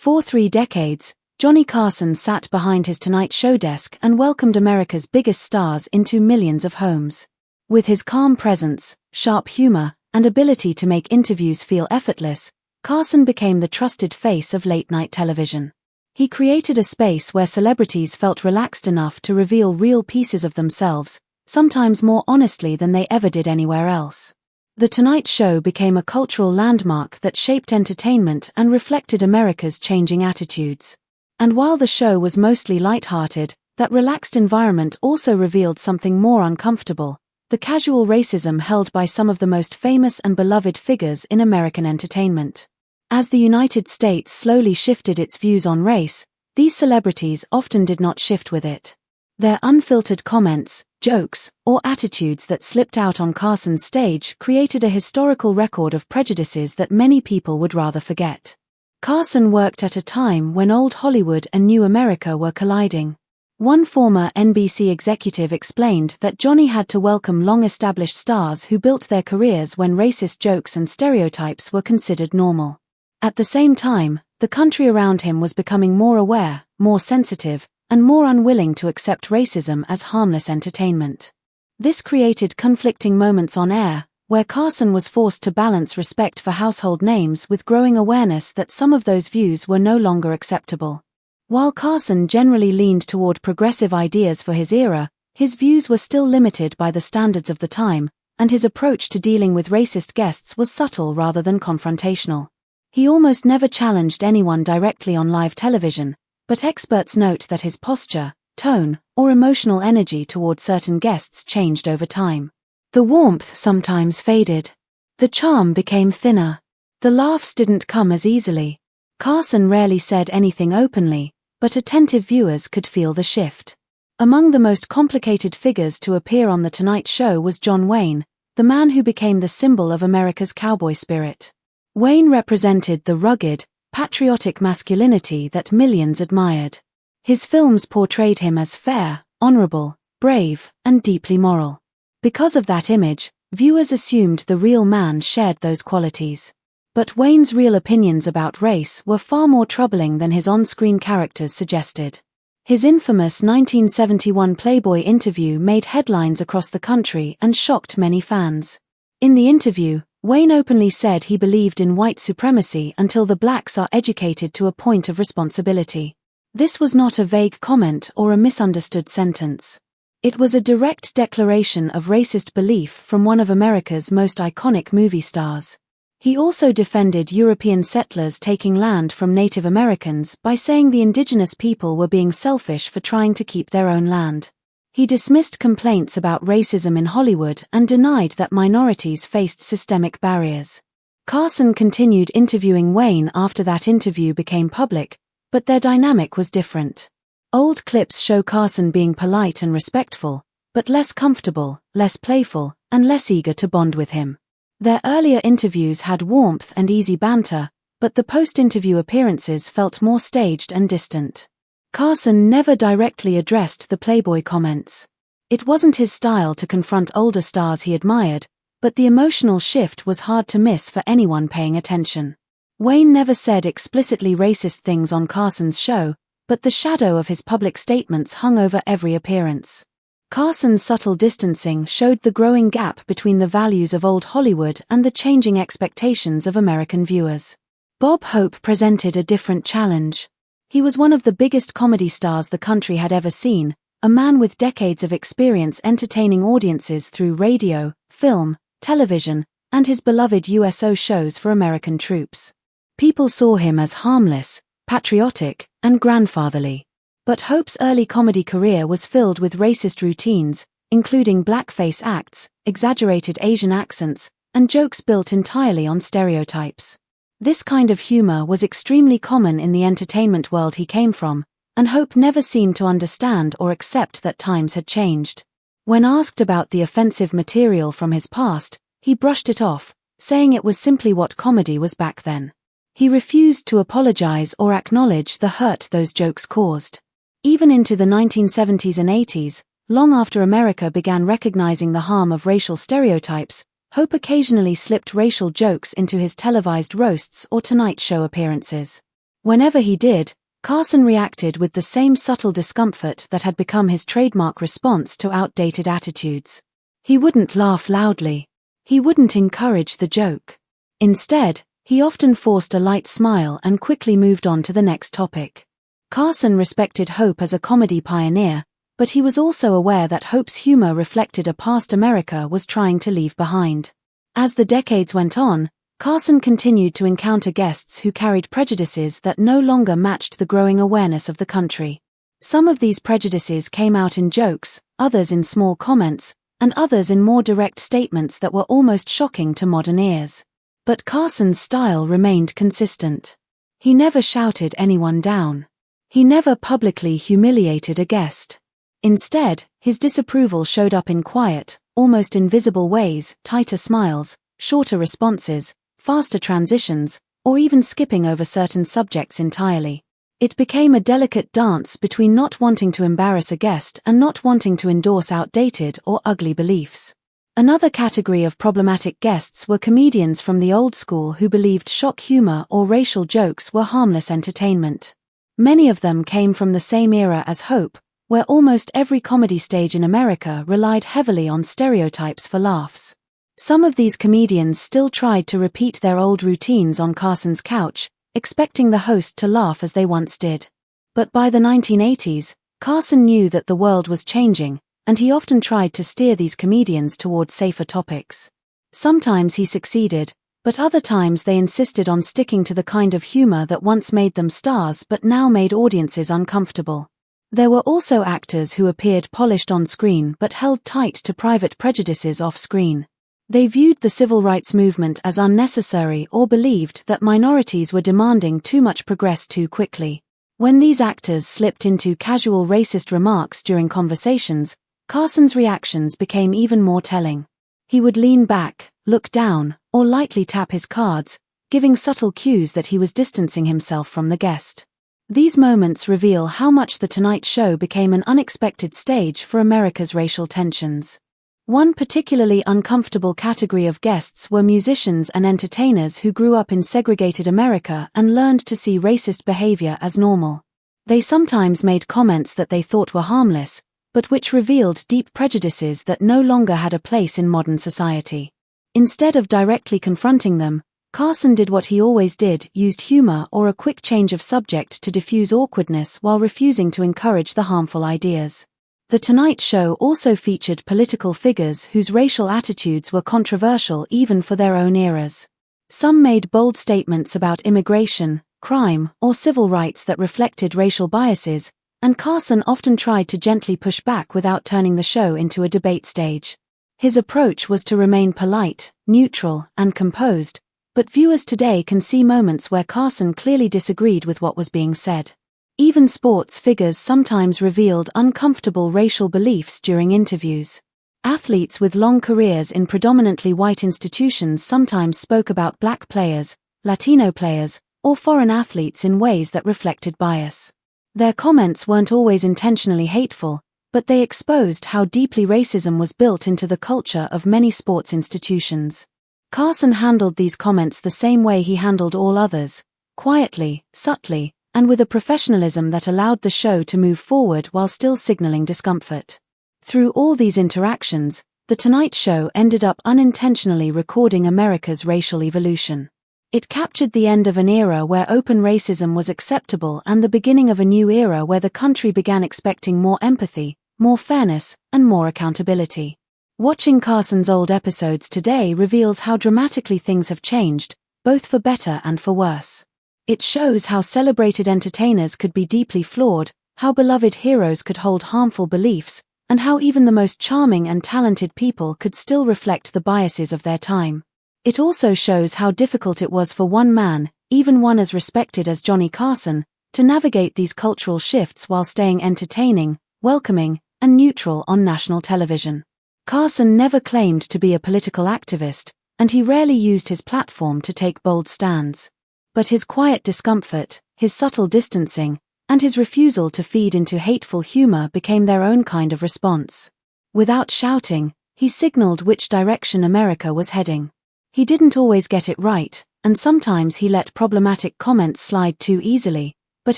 For 3 decades, Johnny Carson sat behind his Tonight Show desk and welcomed America's biggest stars into millions of homes. With his calm presence, sharp humor, and ability to make interviews feel effortless, Carson became the trusted face of late-night television. He created a space where celebrities felt relaxed enough to reveal real pieces of themselves, sometimes more honestly than they ever did anywhere else. The Tonight Show became a cultural landmark that shaped entertainment and reflected America's changing attitudes. And while the show was mostly lighthearted, that relaxed environment also revealed something more uncomfortable: the casual racism held by some of the most famous and beloved figures in American entertainment. As the United States slowly shifted its views on race, these celebrities often did not shift with it. Their unfiltered comments, jokes, or attitudes that slipped out on Carson's stage created a historical record of prejudices that many people would rather forget. Carson worked at a time when old Hollywood and new America were colliding. One former NBC executive explained that Johnny had to welcome long-established stars who built their careers when racist jokes and stereotypes were considered normal. At the same time, the country around him was becoming more aware, more sensitive, and more unwilling to accept racism as harmless entertainment. This created conflicting moments on air, where Carson was forced to balance respect for household names with growing awareness that some of those views were no longer acceptable. While Carson generally leaned toward progressive ideas for his era, his views were still limited by the standards of the time, and his approach to dealing with racist guests was subtle rather than confrontational. He almost never challenged anyone directly on live television, but experts note that his posture, tone, or emotional energy toward certain guests changed over time. The warmth sometimes faded. The charm became thinner. The laughs didn't come as easily. Carson rarely said anything openly, but attentive viewers could feel the shift. Among the most complicated figures to appear on The Tonight Show was John Wayne, the man who became the symbol of America's cowboy spirit. Wayne represented the rugged, patriotic masculinity that millions admired. His films portrayed him as fair, honorable, brave, and deeply moral. Because of that image, viewers assumed the real man shared those qualities. But Wayne's real opinions about race were far more troubling than his on-screen characters suggested. His infamous 1971 Playboy interview made headlines across the country and shocked many fans. In the interview, Wayne openly said he believed in white supremacy until the blacks are educated to a point of responsibility. This was not a vague comment or a misunderstood sentence. It was a direct declaration of racist belief from one of America's most iconic movie stars. He also defended European settlers taking land from Native Americans by saying the indigenous people were being selfish for trying to keep their own land. He dismissed complaints about racism in Hollywood and denied that minorities faced systemic barriers. Carson continued interviewing Wayne after that interview became public, but their dynamic was different. Old clips show Carson being polite and respectful, but less comfortable, less playful, and less eager to bond with him. Their earlier interviews had warmth and easy banter, but the post-interview appearances felt more staged and distant. Carson never directly addressed the Playboy comments. It wasn't his style to confront older stars he admired, but the emotional shift was hard to miss for anyone paying attention. Wayne never said explicitly racist things on Carson's show, but the shadow of his public statements hung over every appearance. Carson's subtle distancing showed the growing gap between the values of old Hollywood and the changing expectations of American viewers. Bob Hope presented a different challenge. He was one of the biggest comedy stars the country had ever seen, a man with decades of experience entertaining audiences through radio, film, television, and his beloved USO shows for American troops. People saw him as harmless, patriotic, and grandfatherly. But Hope's early comedy career was filled with racist routines, including blackface acts, exaggerated Asian accents, and jokes built entirely on stereotypes. This kind of humor was extremely common in the entertainment world he came from, and Hope never seemed to understand or accept that times had changed. When asked about the offensive material from his past, he brushed it off, saying it was simply what comedy was back then. He refused to apologize or acknowledge the hurt those jokes caused. Even into the 1970s and 80s, long after America began recognizing the harm of racial stereotypes, Hope occasionally slipped racial jokes into his televised roasts or Tonight Show appearances. Whenever he did, Carson reacted with the same subtle discomfort that had become his trademark response to outdated attitudes. He wouldn't laugh loudly. He wouldn't encourage the joke. Instead, he often forced a light smile and quickly moved on to the next topic. Carson respected Hope as a comedy pioneer, but he was also aware that Hope's humor reflected a past America was trying to leave behind. As the decades went on, Carson continued to encounter guests who carried prejudices that no longer matched the growing awareness of the country. Some of these prejudices came out in jokes, others in small comments, and others in more direct statements that were almost shocking to modern ears. But Carson's style remained consistent. He never shouted anyone down. He never publicly humiliated a guest. Instead, his disapproval showed up in quiet, almost invisible ways: tighter smiles, shorter responses, faster transitions, or even skipping over certain subjects entirely. It became a delicate dance between not wanting to embarrass a guest and not wanting to endorse outdated or ugly beliefs. Another category of problematic guests were comedians from the old school who believed shock humor or racial jokes were harmless entertainment. Many of them came from the same era as Hope, where almost every comedy stage in America relied heavily on stereotypes for laughs. Some of these comedians still tried to repeat their old routines on Carson's couch, expecting the host to laugh as they once did. But by the 1980s, Carson knew that the world was changing, and he often tried to steer these comedians toward safer topics. Sometimes he succeeded, but other times they insisted on sticking to the kind of humor that once made them stars but now made audiences uncomfortable. There were also actors who appeared polished on screen but held tight to private prejudices off-screen. They viewed the civil rights movement as unnecessary or believed that minorities were demanding too much progress too quickly. When these actors slipped into casual racist remarks during conversations, Carson's reactions became even more telling. He would lean back, look down, or lightly tap his cards, giving subtle cues that he was distancing himself from the guest. These moments reveal how much The Tonight Show became an unexpected stage for America's racial tensions. One particularly uncomfortable category of guests were musicians and entertainers who grew up in segregated America and learned to see racist behavior as normal. They sometimes made comments that they thought were harmless, but which revealed deep prejudices that no longer had a place in modern society. Instead of directly confronting them, Carson did what he always did: used humor or a quick change of subject to diffuse awkwardness while refusing to encourage the harmful ideas. The Tonight Show also featured political figures whose racial attitudes were controversial even for their own eras. Some made bold statements about immigration, crime, or civil rights that reflected racial biases, and Carson often tried to gently push back without turning the show into a debate stage. His approach was to remain polite, neutral, and composed, but viewers today can see moments where Carson clearly disagreed with what was being said. Even sports figures sometimes revealed uncomfortable racial beliefs during interviews. Athletes with long careers in predominantly white institutions sometimes spoke about black players, Latino players, or foreign athletes in ways that reflected bias. Their comments weren't always intentionally hateful, but they exposed how deeply racism was built into the culture of many sports institutions. Carson handled these comments the same way he handled all others: quietly, subtly, and with a professionalism that allowed the show to move forward while still signaling discomfort. Through all these interactions, The Tonight Show ended up unintentionally recording America's racial evolution. It captured the end of an era where open racism was acceptable and the beginning of a new era where the country began expecting more empathy, more fairness, and more accountability. Watching Carson's old episodes today reveals how dramatically things have changed, both for better and for worse. It shows how celebrated entertainers could be deeply flawed, how beloved heroes could hold harmful beliefs, and how even the most charming and talented people could still reflect the biases of their time. It also shows how difficult it was for one man, even one as respected as Johnny Carson, to navigate these cultural shifts while staying entertaining, welcoming, and neutral on national television. Carson never claimed to be a political activist, and he rarely used his platform to take bold stands. But his quiet discomfort, his subtle distancing, and his refusal to feed into hateful humor became their own kind of response. Without shouting, he signaled which direction America was heading. He didn't always get it right, and sometimes he let problematic comments slide too easily, but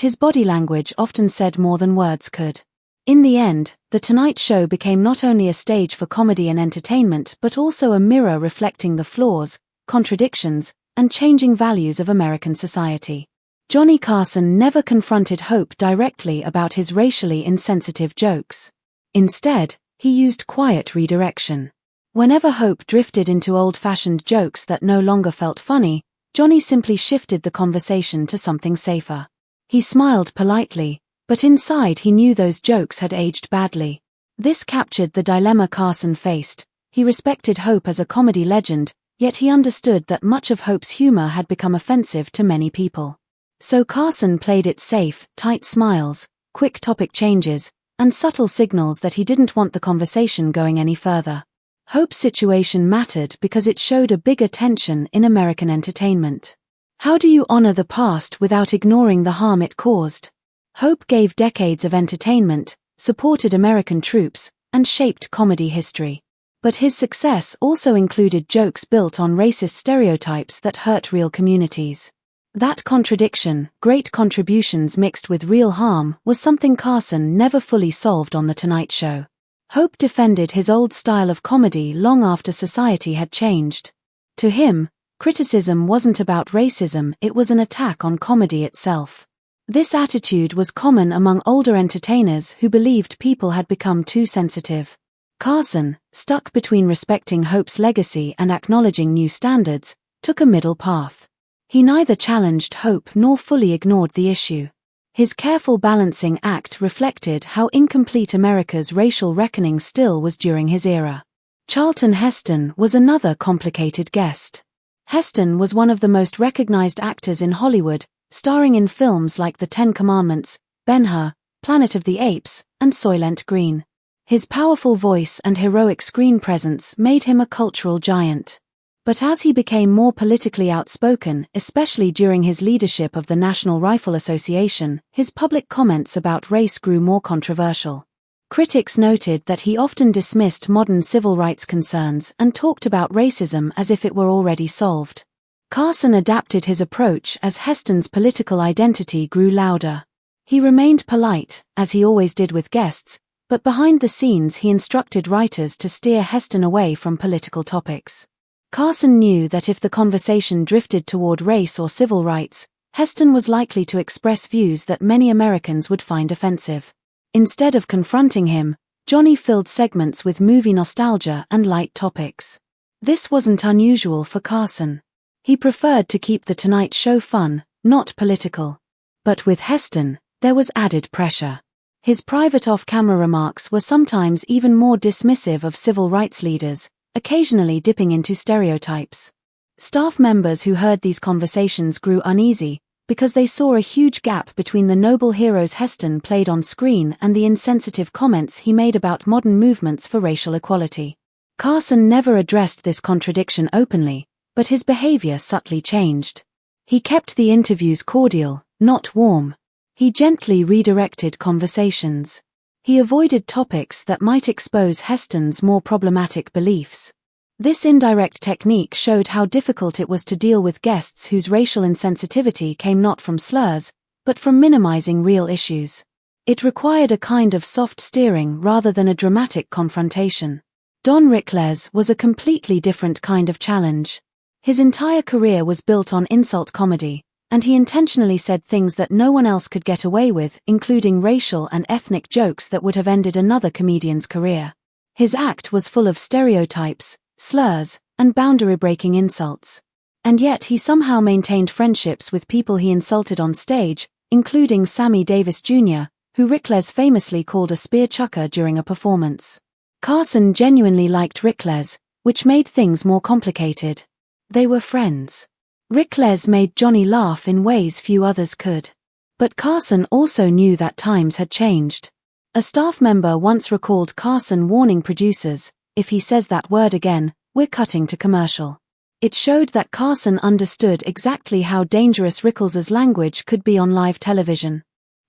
his body language often said more than words could. In the end, The Tonight Show became not only a stage for comedy and entertainment but also a mirror reflecting the flaws, contradictions, and changing values of American society. Johnny Carson never confronted Hope directly about his racially insensitive jokes. Instead, he used quiet redirection. Whenever Hope drifted into old-fashioned jokes that no longer felt funny, Johnny simply shifted the conversation to something safer. He smiled politely, but inside he knew those jokes had aged badly. This captured the dilemma Carson faced. He respected Hope as a comedy legend, yet he understood that much of Hope's humor had become offensive to many people. So Carson played it safe, tight smiles, quick topic changes, and subtle signals that he didn't want the conversation going any further. Hope's situation mattered because it showed a bigger tension in American entertainment. How do you honor the past without ignoring the harm it caused? Hope gave decades of entertainment, supported American troops, and shaped comedy history. But his success also included jokes built on racist stereotypes that hurt real communities. That contradiction, great contributions mixed with real harm, was something Carson never fully solved on The Tonight Show. Hope defended his old style of comedy long after society had changed. To him, criticism wasn't about racism, it was an attack on comedy itself. This attitude was common among older entertainers who believed people had become too sensitive. Carson, stuck between respecting Hope's legacy and acknowledging new standards, took a middle path. He neither challenged Hope nor fully ignored the issue. His careful balancing act reflected how incomplete America's racial reckoning still was during his era. Charlton Heston was another complicated guest. Heston was one of the most recognized actors in Hollywood, starring in films like The Ten Commandments, Ben-Hur, Planet of the Apes, and Soylent Green. His powerful voice and heroic screen presence made him a cultural giant. But as he became more politically outspoken, especially during his leadership of the National Rifle Association, his public comments about race grew more controversial. Critics noted that he often dismissed modern civil rights concerns and talked about racism as if it were already solved. Carson adapted his approach as Heston's political identity grew louder. He remained polite, as he always did with guests, but behind the scenes he instructed writers to steer Heston away from political topics. Carson knew that if the conversation drifted toward race or civil rights, Heston was likely to express views that many Americans would find offensive. Instead of confronting him, Johnny filled segments with movie nostalgia and light topics. This wasn't unusual for Carson. He preferred to keep The Tonight Show fun, not political. But with Heston, there was added pressure. His private off-camera remarks were sometimes even more dismissive of civil rights leaders, occasionally dipping into stereotypes. Staff members who heard these conversations grew uneasy, because they saw a huge gap between the noble heroes Heston played on screen and the insensitive comments he made about modern movements for racial equality. Carson never addressed this contradiction openly, but his behavior subtly changed. He kept the interviews cordial, not warm. He gently redirected conversations. He avoided topics that might expose Heston's more problematic beliefs. This indirect technique showed how difficult it was to deal with guests whose racial insensitivity came not from slurs, but from minimizing real issues. It required a kind of soft steering rather than a dramatic confrontation. Don Rickles was a completely different kind of challenge. His entire career was built on insult comedy, and he intentionally said things that no one else could get away with, including racial and ethnic jokes that would have ended another comedian's career. His act was full of stereotypes, slurs, and boundary-breaking insults. And yet he somehow maintained friendships with people he insulted on stage, including Sammy Davis Jr., who Rickles famously called a spear chucker during a performance. Carson genuinely liked Rickles, which made things more complicated. They were friends. Rickles made Johnny laugh in ways few others could. But Carson also knew that times had changed. A staff member once recalled Carson warning producers, "If he says that word again, we're cutting to commercial." It showed that Carson understood exactly how dangerous Rickles' language could be on live television.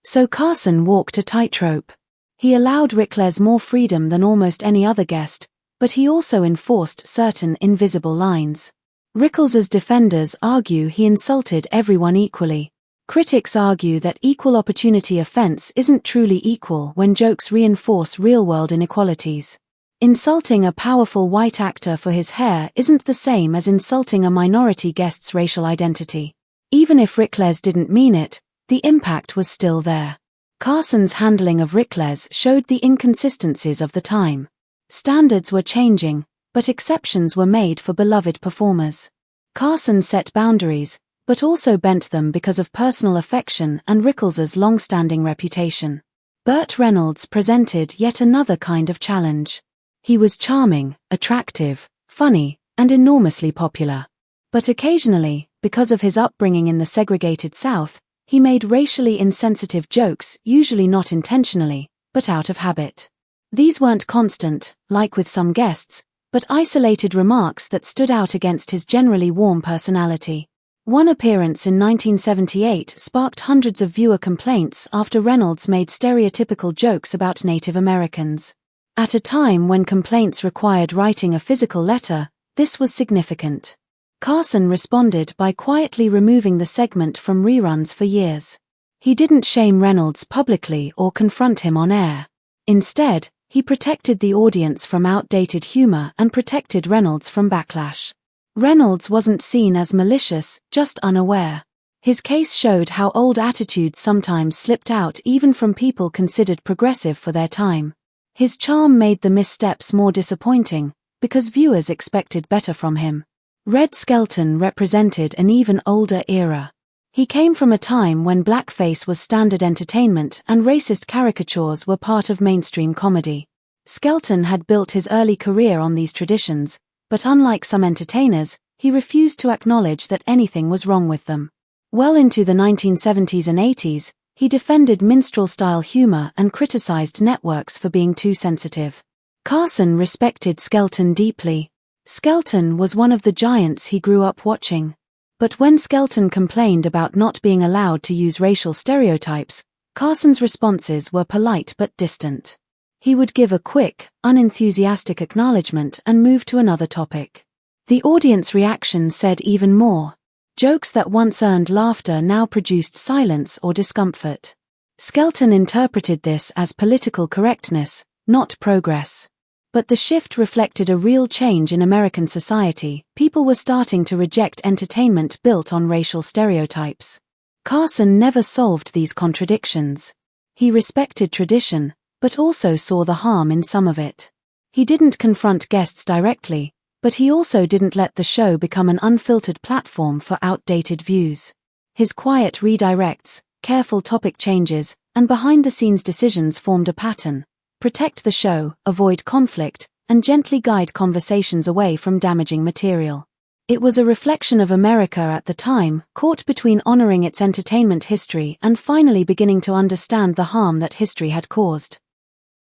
So Carson walked a tightrope. He allowed Rickles more freedom than almost any other guest, but he also enforced certain invisible lines. Rickles' defenders argue he insulted everyone equally. Critics argue that equal opportunity offense isn't truly equal when jokes reinforce real-world inequalities. Insulting a powerful white actor for his hair isn't the same as insulting a minority guest's racial identity. Even if Rickles didn't mean it, the impact was still there. Carson's handling of Rickles showed the inconsistencies of the time. Standards were changing, but exceptions were made for beloved performers. Carson set boundaries, but also bent them because of personal affection and Rickles' long-standing reputation. Burt Reynolds presented yet another kind of challenge. He was charming, attractive, funny, and enormously popular. But occasionally, because of his upbringing in the segregated South, he made racially insensitive jokes, usually not intentionally, but out of habit. These weren't constant, like with some guests, but isolated remarks that stood out against his generally warm personality. One appearance in 1978 sparked hundreds of viewer complaints after Reynolds made stereotypical jokes about Native Americans. At a time when complaints required writing a physical letter, this was significant. Carson responded by quietly removing the segment from reruns for years. He didn't shame Reynolds publicly or confront him on air. Instead, he protected the audience from outdated humor and protected Reynolds from backlash. Reynolds wasn't seen as malicious, just unaware. His case showed how old attitudes sometimes slipped out even from people considered progressive for their time. His charm made the missteps more disappointing, because viewers expected better from him. Red Skelton represented an even older era. He came from a time when blackface was standard entertainment and racist caricatures were part of mainstream comedy. Skelton had built his early career on these traditions, but unlike some entertainers, he refused to acknowledge that anything was wrong with them. Well into the 1970s and 80s, he defended minstrel-style humor and criticized networks for being too sensitive. Carson respected Skelton deeply. Skelton was one of the giants he grew up watching. But when Skelton complained about not being allowed to use racial stereotypes, Carson's responses were polite but distant. He would give a quick, unenthusiastic acknowledgement and move to another topic. The audience reaction said even more. Jokes that once earned laughter now produced silence or discomfort. Skelton interpreted this as political correctness, not progress. But the shift reflected a real change in American society. People were starting to reject entertainment built on racial stereotypes. Carson never solved these contradictions. He respected tradition, but also saw the harm in some of it. He didn't confront guests directly, but he also didn't let the show become an unfiltered platform for outdated views. His quiet redirects, careful topic changes, and behind-the-scenes decisions formed a pattern. Protect the show, avoid conflict, and gently guide conversations away from damaging material. It was a reflection of America at the time, caught between honoring its entertainment history and finally beginning to understand the harm that history had caused.